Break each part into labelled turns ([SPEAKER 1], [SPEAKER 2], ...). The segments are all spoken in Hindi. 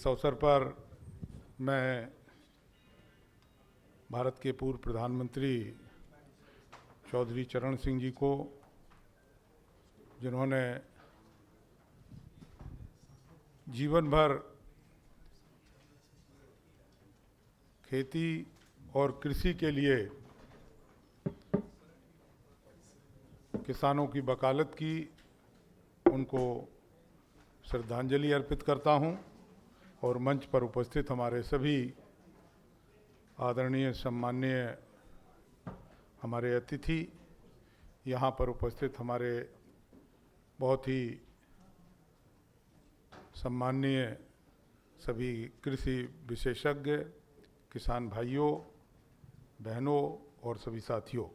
[SPEAKER 1] इस अवसर पर मैं भारत के पूर्व प्रधानमंत्री चौधरी चरण सिंह जी को, जिन्होंने जीवन भर खेती और कृषि के लिए किसानों की वकालत की, उनको श्रद्धांजलि अर्पित करता हूं। और मंच पर उपस्थित हमारे सभी आदरणीय सम्माननीय हमारे अतिथि, यहाँ पर उपस्थित हमारे बहुत ही सम्माननीय सभी कृषि विशेषज्ञ, किसान भाइयों बहनों और सभी साथियों,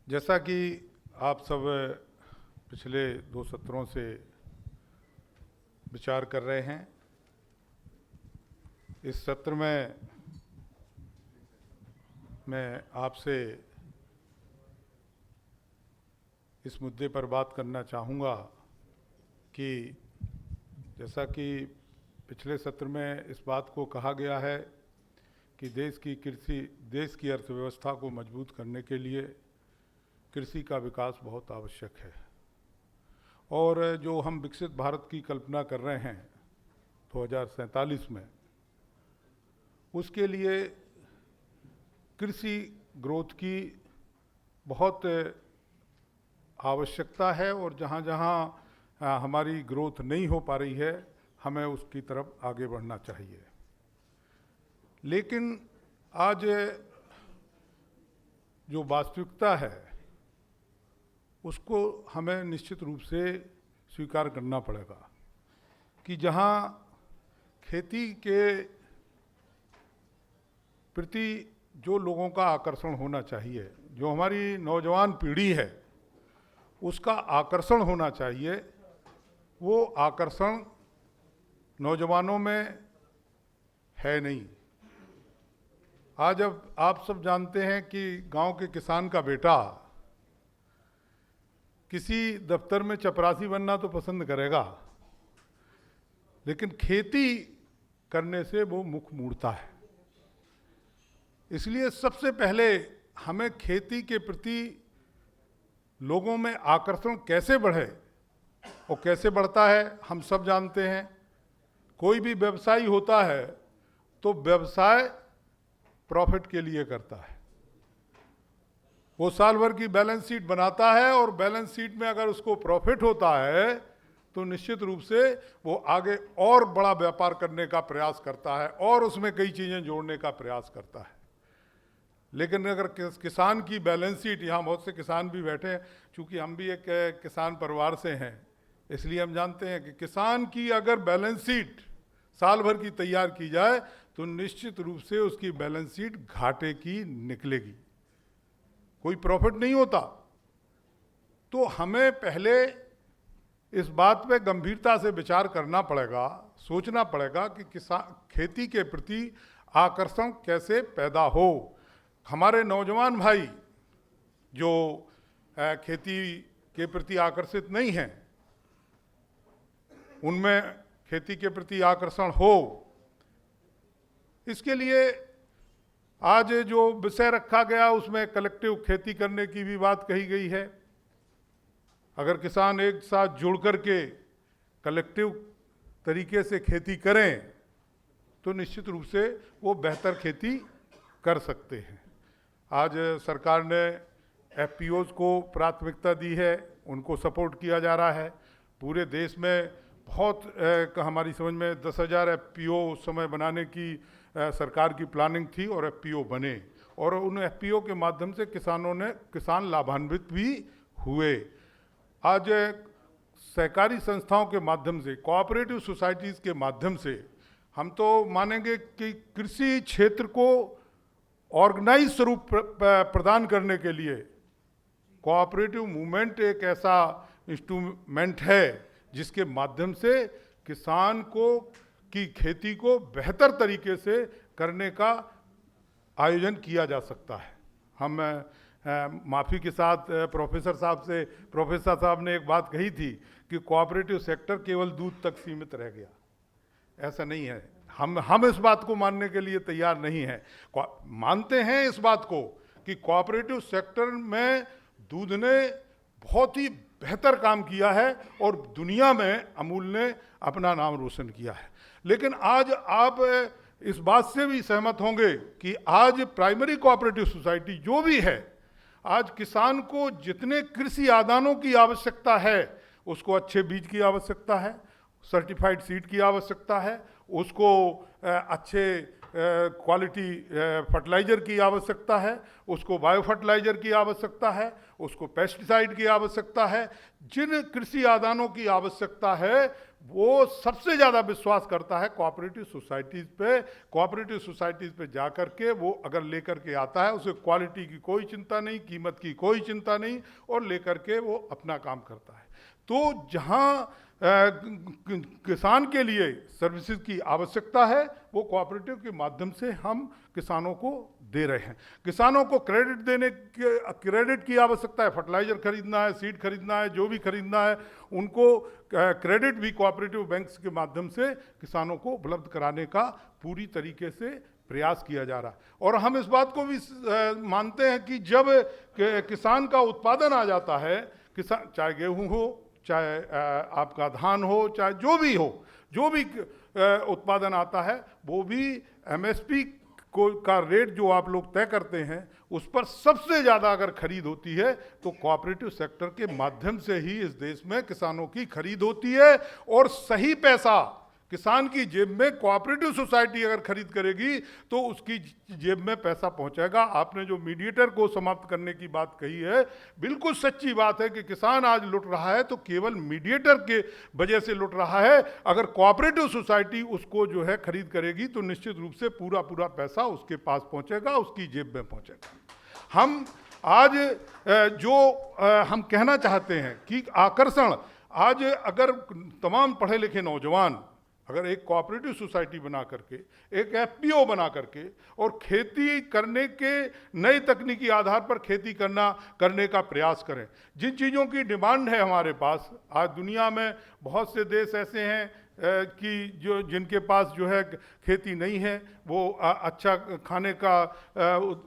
[SPEAKER 1] जैसा कि आप सब पिछले 2 सत्रों से विचार कर रहे हैं, इस सत्र में मैं आपसे इस मुद्दे पर बात करना चाहूँगा कि जैसा कि पिछले सत्र में इस बात को कहा गया है कि देश की अर्थव्यवस्था को मजबूत करने के लिए कृषि का विकास बहुत आवश्यक है। और जो हम विकसित भारत की कल्पना कर रहे हैं 2047 में, उसके लिए कृषि ग्रोथ की बहुत आवश्यकता है। और जहाँ जहाँ हमारी ग्रोथ नहीं हो पा रही है, हमें उसकी तरफ आगे बढ़ना चाहिए। लेकिन आज जो वास्तविकता है, उसको हमें निश्चित रूप से स्वीकार करना पड़ेगा कि जहाँ खेती के प्रति जो लोगों का आकर्षण होना चाहिए, जो हमारी नौजवान पीढ़ी है उसका आकर्षण होना चाहिए, वो आकर्षण नौजवानों में है नहीं। आज अब आप सब जानते हैं कि गांव के किसान का बेटा किसी दफ्तर में चपरासी बनना तो पसंद करेगा, लेकिन खेती करने से वो मुख मोड़ता है। इसलिए सबसे पहले हमें खेती के प्रति लोगों में आकर्षण कैसे बढ़े, और कैसे बढ़ता है हम सब जानते हैं। कोई भी व्यवसायी होता है तो व्यवसाय प्रॉफिट के लिए करता है। वो साल भर की बैलेंस शीट बनाता है, और बैलेंस शीट में अगर उसको प्रॉफिट होता है तो निश्चित रूप से वो आगे और बड़ा व्यापार करने का प्रयास करता है और उसमें कई चीज़ें जोड़ने का प्रयास करता है। लेकिन अगर किसान की बैलेंस शीट, यहाँ बहुत से किसान भी बैठे हैं, चूँकि हम भी एक किसान परिवार से हैं, इसलिए हम जानते हैं कि किसान की अगर बैलेंस शीट साल भर की तैयार की जाए तो निश्चित रूप से उसकी बैलेंस शीट घाटे की निकलेगी, कोई प्रॉफिट नहीं होता। तो हमें पहले इस बात पे गंभीरता से विचार करना पड़ेगा, सोचना पड़ेगा कि किसान खेती के प्रति आकर्षण कैसे पैदा हो। हमारे नौजवान भाई जो खेती के प्रति आकर्षित नहीं हैं, उनमें खेती के प्रति आकर्षण हो, इसके लिए आज जो विषय रखा गया उसमें कलेक्टिव खेती करने की भी बात कही गई है। अगर किसान एक साथ जुड़ करके कलेक्टिव तरीके से खेती करें तो निश्चित रूप से वो बेहतर खेती कर सकते हैं। आज सरकार ने एफपीओज को प्राथमिकता दी है, उनको सपोर्ट किया जा रहा है। पूरे देश में बहुत हमारी समझ में 10,000 एफपीओ उस समय बनाने की सरकार की प्लानिंग थी, और एफपीओ बने, और उन एफपीओ के माध्यम से किसान लाभान्वित भी हुए। आज सहकारी संस्थाओं के माध्यम से, कोऑपरेटिव सोसाइटीज़ के माध्यम से हम तो मानेंगे कि कृषि क्षेत्र को ऑर्गेनाइज स्वरूप प्रदान करने के लिए कोऑपरेटिव मूवमेंट एक ऐसा इंस्ट्रूमेंट है जिसके माध्यम से किसान को की खेती को बेहतर तरीके से करने का आयोजन किया जा सकता है। हम माफ़ी के साथ प्रोफेसर साहब ने एक बात कही थी कि कोऑपरेटिव सेक्टर केवल दूध तक सीमित रह गया। ऐसा नहीं है, हम इस बात को मानने के लिए तैयार नहीं हैं। मानते हैं इस बात को कि कोऑपरेटिव सेक्टर में दूध ने बहुत ही बेहतर काम किया है और दुनिया में अमूल ने अपना नाम रोशन किया है। लेकिन आज आप इस बात से भी सहमत होंगे कि आज प्राइमरी कोऑपरेटिव सोसाइटी जो भी है, आज किसान को जितने कृषि आदानों की आवश्यकता है, उसको अच्छे बीज की आवश्यकता है, सर्टिफाइड सीड की आवश्यकता है, उसको अच्छे क्वालिटी फर्टिलाइज़र की आवश्यकता है, उसको बायो फर्टिलाइज़र की आवश्यकता है, उसको पेस्टिसाइड की आवश्यकता है। जिन कृषि आदानों की आवश्यकता है वो सबसे ज़्यादा विश्वास करता है कोऑपरेटिव सोसाइटीज़ पे। कोऑपरेटिव सोसाइटीज़ पे जा कर के वो अगर लेकर के आता है, उसे क्वालिटी की कोई चिंता नहीं, कीमत की कोई चिंता नहीं, और लेकर के वो अपना काम करता है। तो जहाँ किसान के लिए सर्विसेज की आवश्यकता है, वो कोऑपरेटिव के माध्यम से हम किसानों को दे रहे हैं। किसानों को क्रेडिट की आवश्यकता है, फर्टिलाइज़र खरीदना है, सीड खरीदना है, जो भी खरीदना है, उनको क्रेडिट भी कोऑपरेटिव बैंक्स के माध्यम से किसानों को उपलब्ध कराने का पूरी तरीके से प्रयास किया जा रहा है। और हम इस बात को भी मानते हैं कि जब किसान का उत्पादन आ जाता है, किसान चाहे गेहूँ हो, चाहे आपका धान हो, चाहे जो भी उत्पादन आता है, वो भी एमएसपी का रेट जो आप लोग तय करते हैं, उस पर सबसे ज़्यादा अगर खरीद होती है तो कोऑपरेटिव सेक्टर के माध्यम से ही इस देश में किसानों की खरीद होती है। और सही पैसा किसान की जेब में कोऑपरेटिव सोसाइटी अगर खरीद करेगी तो उसकी जेब में पैसा पहुंचेगा। आपने जो मीडिएटर को समाप्त करने की बात कही है, बिल्कुल सच्ची बात है कि किसान आज लुट रहा है तो केवल मीडिएटर के वजह से लुट रहा है। अगर कोऑपरेटिव सोसाइटी उसको जो है खरीद करेगी तो निश्चित रूप से पूरा पैसा उसके पास पहुंचेगा, उसकी जेब में पहुंचेगा। हम आज हम कहना चाहते हैं कि आकर्षण, आज अगर तमाम पढ़े लिखे नौजवान अगर एक कोऑपरेटिव सोसाइटी बना करके, एक एफपीओ बना करके और खेती करने के नई तकनीकी आधार पर खेती करने का प्रयास करें, जिन चीज़ों की डिमांड है हमारे पास, आज दुनिया में बहुत से देश ऐसे हैं कि जिनके पास जो है खेती नहीं है, वो अच्छा खाने का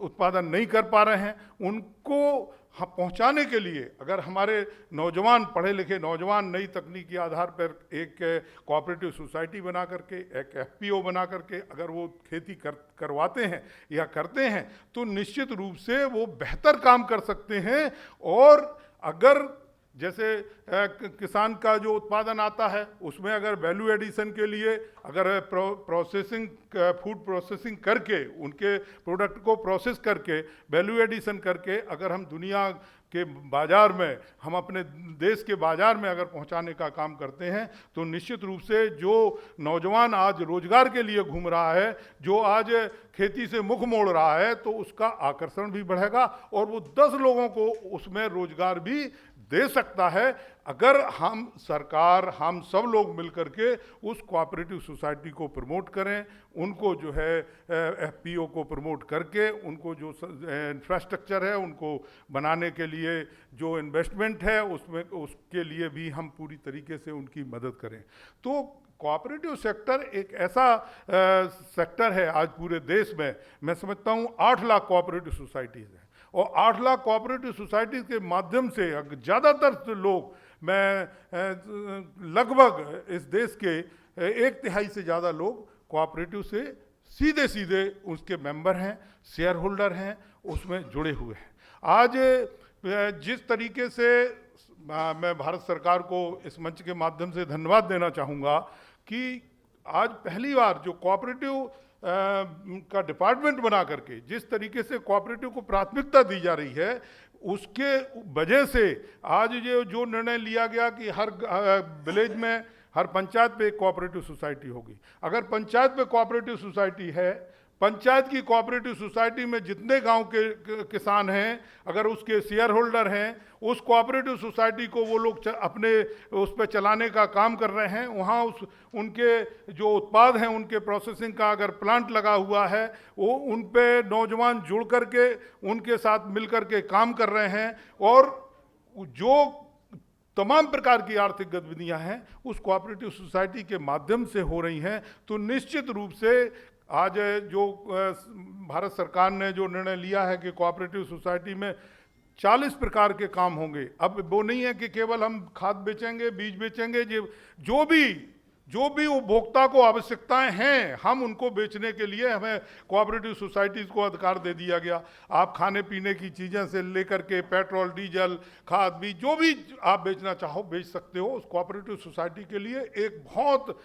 [SPEAKER 1] उत्पादन नहीं कर पा रहे हैं, उनको पहुंचाने के लिए अगर हमारे नौजवान, पढ़े लिखे नौजवान नई तकनीक के आधार पर एक कोऑपरेटिव सोसाइटी बना करके, एक एफपीओ बना करके अगर वो खेती करवाते हैं या करते हैं तो निश्चित रूप से वो बेहतर काम कर सकते हैं। और अगर जैसे किसान का जो उत्पादन आता है उसमें अगर वैल्यू एडिशन के लिए अगर फूड प्रोसेसिंग करके, उनके प्रोडक्ट को प्रोसेस करके, वैल्यू एडिशन करके अगर हम दुनिया के बाज़ार में, हम अपने देश के बाज़ार में अगर पहुंचाने का काम करते हैं तो निश्चित रूप से जो नौजवान आज रोज़गार के लिए घूम रहा है, जो आज खेती से मुख मोड़ रहा है, तो उसका आकर्षण भी बढ़ेगा और वो 10 लोगों को उसमें रोज़गार भी दे सकता है। अगर हम सरकार, हम सब लोग मिलकर के उस कोऑपरेटिव सोसाइटी को प्रमोट करें, उनको जो है एफपीओ को प्रमोट करके, उनको जो इंफ्रास्ट्रक्चर है उनको बनाने के लिए जो इन्वेस्टमेंट है उसके लिए भी हम पूरी तरीके से उनकी मदद करें। तो कोऑपरेटिव सेक्टर एक ऐसा सेक्टर है आज पूरे देश में, मैं समझता हूँ 8 लाख कोऑपरेटिव सोसाइटीज़ हैं और 8 लाख कोऑपरेटिव सोसाइटीज़ के माध्यम से ज़्यादातर लोग, मैं लगभग इस देश के 1/3 से ज़्यादा लोग कोऑपरेटिव से सीधे उसके मेंबर हैं, शेयर होल्डर हैं, उसमें जुड़े हुए हैं। आज जिस तरीके से मैं भारत सरकार को इस मंच के माध्यम से धन्यवाद देना चाहूँगा कि आज पहली बार जो कोऑपरेटिव का डिपार्टमेंट बना करके जिस तरीके से कोऑपरेटिव को प्राथमिकता दी जा रही है, उसके वजह से आज ये जो निर्णय लिया गया कि हर विलेज में, हर पंचायत पे एक कोऑपरेटिव सोसाइटी होगी। अगर पंचायत पे कोऑपरेटिव सोसाइटी है पंचायत की कोऑपरेटिव सोसाइटी में जितने गांव के किसान हैं, अगर उसके शेयर होल्डर हैं, उस कोऑपरेटिव सोसाइटी को वो लोग अपने उस पर चलाने का काम कर रहे हैं। वहाँ उनके जो उत्पाद हैं उनके प्रोसेसिंग का अगर प्लांट लगा हुआ है, वो उन पे नौजवान जुड़ करके उनके साथ मिल करके काम कर रहे हैं, और जो तमाम प्रकार की आर्थिक गतिविधियां हैं उस कोऑपरेटिव सोसाइटी के माध्यम से हो रही हैं। तो निश्चित रूप से आज जो भारत सरकार ने जो निर्णय लिया है कि कोऑपरेटिव सोसाइटी में 40 प्रकार के काम होंगे। अब वो नहीं है कि केवल हम खाद बेचेंगे, बीज बेचेंगे, जो भी उपभोक्ता को आवश्यकताएं हैं हम उनको बेचने के लिए हमें कोऑपरेटिव सोसाइटीज़ को अधिकार दे दिया गया। आप खाने पीने की चीज़ें से लेकर के पेट्रोल, डीजल, खाद, बीज, जो भी आप बेचना चाहो बेच सकते हो। उस कोऑपरेटिव सोसाइटी के लिए एक बहुत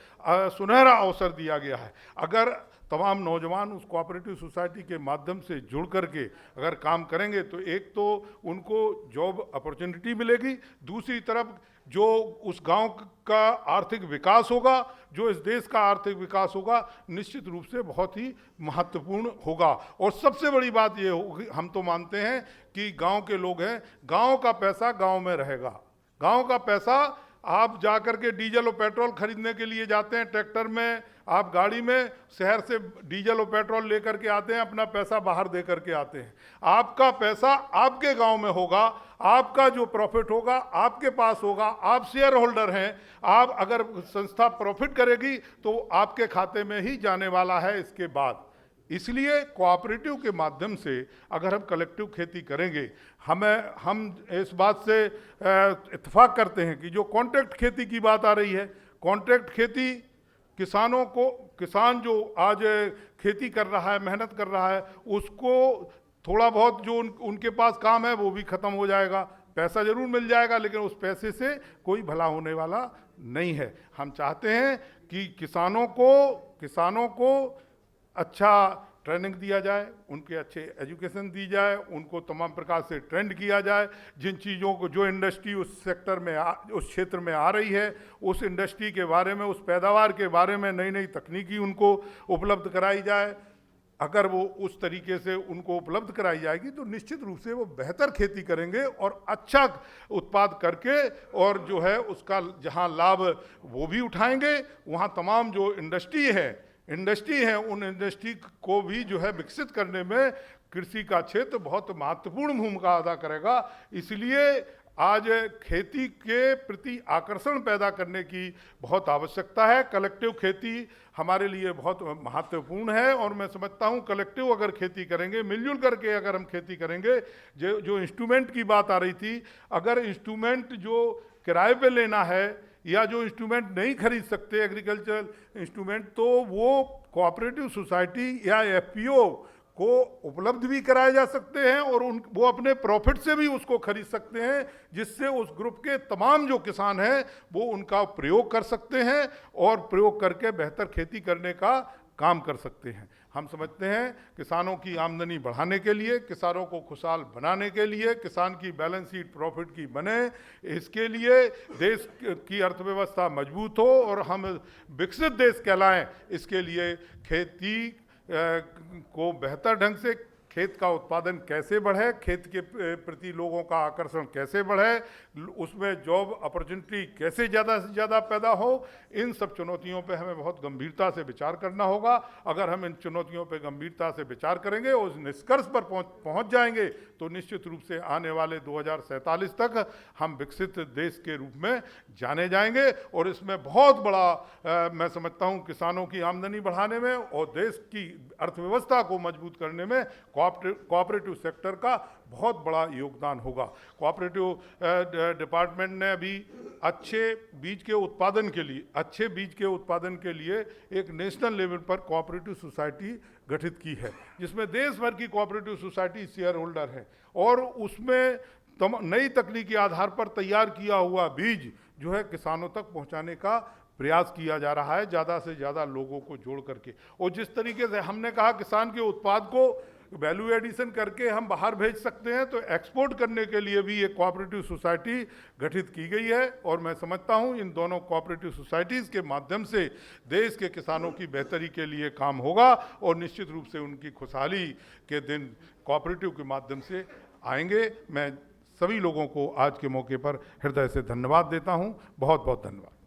[SPEAKER 1] सुनहरा अवसर दिया गया है। अगर तमाम नौजवान उस कोऑपरेटिव सोसाइटी के माध्यम से जुड़ करके अगर काम करेंगे तो एक तो उनको जॉब अपॉर्चुनिटी मिलेगी, दूसरी तरफ जो उस गांव का आर्थिक विकास होगा, जो इस देश का आर्थिक विकास होगा, निश्चित रूप से बहुत ही महत्वपूर्ण होगा। और सबसे बड़ी बात ये होगी, हम तो मानते हैं कि गांव के लोग हैं, गांव का पैसा गांव में रहेगा। गांव का पैसा आप जा कर के डीजल और पेट्रोल खरीदने के लिए जाते हैं ट्रैक्टर में, आप गाड़ी में शहर से डीजल और पेट्रोल लेकर के आते हैं, अपना पैसा बाहर दे करके आते हैं। आपका पैसा आपके गांव में होगा, आपका जो प्रॉफिट होगा आपके पास होगा, आप शेयर होल्डर हैं। आप अगर संस्था प्रॉफिट करेगी तो आपके खाते में ही जाने वाला है इसके बाद। इसलिए कोऑपरेटिव के माध्यम से अगर हम कलेक्टिव खेती करेंगे, हम इस बात से इत्तेफाक करते हैं कि जो कॉन्ट्रैक्ट खेती की बात आ रही है, कॉन्ट्रैक्ट खेती किसान जो आज खेती कर रहा है, मेहनत कर रहा है, उसको थोड़ा बहुत जो उनके पास काम है वो भी खत्म हो जाएगा। पैसा जरूर मिल जाएगा लेकिन उस पैसे से कोई भला होने वाला नहीं है। हम चाहते हैं कि किसानों को अच्छा ट्रेनिंग दिया जाए, उनके अच्छे एजुकेशन दी जाए, उनको तमाम प्रकार से ट्रेंड किया जाए। जिन चीज़ों को जो इंडस्ट्री उस सेक्टर में उस क्षेत्र में आ रही है, उस इंडस्ट्री के बारे में, उस पैदावार के बारे में नई नई तकनीकी उनको उपलब्ध कराई जाए। अगर वो उस तरीके से उनको उपलब्ध कराई जाएगी तो निश्चित रूप से वो बेहतर खेती करेंगे और अच्छा उत्पाद करके, और जो है उसका जहाँ लाभ वो भी उठाएंगे, वहाँ तमाम जो इंडस्ट्री है उन इंडस्ट्री को भी जो है विकसित करने में कृषि का क्षेत्र बहुत महत्वपूर्ण भूमिका अदा करेगा। इसलिए आज खेती के प्रति आकर्षण पैदा करने की बहुत आवश्यकता है। कलेक्टिव खेती हमारे लिए बहुत महत्वपूर्ण है और मैं समझता हूँ कलेक्टिव अगर खेती करेंगे, मिलजुल करके अगर हम खेती करेंगे, जो इंस्ट्रूमेंट की बात आ रही थी, अगर इंस्ट्रूमेंट जो किराए पे लेना है या जो इंस्ट्रूमेंट नहीं खरीद सकते एग्रीकल्चरल इंस्ट्रूमेंट, तो वो कोऑपरेटिव सोसाइटी या एफपीओ को उपलब्ध भी कराए जा सकते हैं और वो अपने प्रॉफिट से भी उसको खरीद सकते हैं, जिससे उस ग्रुप के तमाम जो किसान हैं वो उनका प्रयोग कर सकते हैं और प्रयोग करके बेहतर खेती करने का काम कर सकते हैं। हम समझते हैं किसानों की आमदनी बढ़ाने के लिए, किसानों को खुशहाल बनाने के लिए, किसान की बैलेंस शीट प्रॉफिट की बने, इसके लिए देश की अर्थव्यवस्था मजबूत हो और हम विकसित देश कहलाएं, इसके लिए खेती को बेहतर ढंग से, खेत का उत्पादन कैसे बढ़े, खेत के प्रति लोगों का आकर्षण कैसे बढ़े, उसमें जॉब अपॉर्चुनिटी कैसे ज़्यादा से ज़्यादा पैदा हो, इन सब चुनौतियों पे हमें बहुत गंभीरता से विचार करना होगा। अगर हम इन चुनौतियों पे गंभीरता से विचार करेंगे और उस निष्कर्ष पर पहुंच जाएंगे तो निश्चित रूप से आने वाले 2047 तक हम विकसित देश के रूप में जाने जाएंगे। और इसमें बहुत बड़ा मैं समझता हूँ किसानों की आमदनी बढ़ाने में और देश की अर्थव्यवस्था को मजबूत करने में कोऑपरेटिव सेक्टर का बहुत बड़ा योगदान होगा। कोऑपरेटिव डिपार्टमेंट ने अभी अच्छे बीज के उत्पादन के लिए एक नेशनल लेवल पर कोऑपरेटिव सोसाइटी गठित की है, जिसमें देश भर की कोऑपरेटिव सोसाइटी शेयर होल्डर है और उसमें नई तकनीकी आधार पर तैयार किया हुआ बीज जो है किसानों तक पहुंचाने का प्रयास किया जा रहा है, ज़्यादा से ज़्यादा लोगों को जोड़ करके। और जिस तरीके से हमने कहा किसान के उत्पाद को वैल्यू एडिशन करके हम बाहर भेज सकते हैं, तो एक्सपोर्ट करने के लिए भी एक कोऑपरेटिव सोसाइटी गठित की गई है। और मैं समझता हूं इन दोनों कोऑपरेटिव सोसाइटीज़ के माध्यम से देश के किसानों की बेहतरी के लिए काम होगा और निश्चित रूप से उनकी खुशहाली के दिन कोऑपरेटिव के माध्यम से आएंगे। मैं सभी लोगों को आज के मौके पर हृदय से धन्यवाद देता हूं। बहुत बहुत धन्यवाद।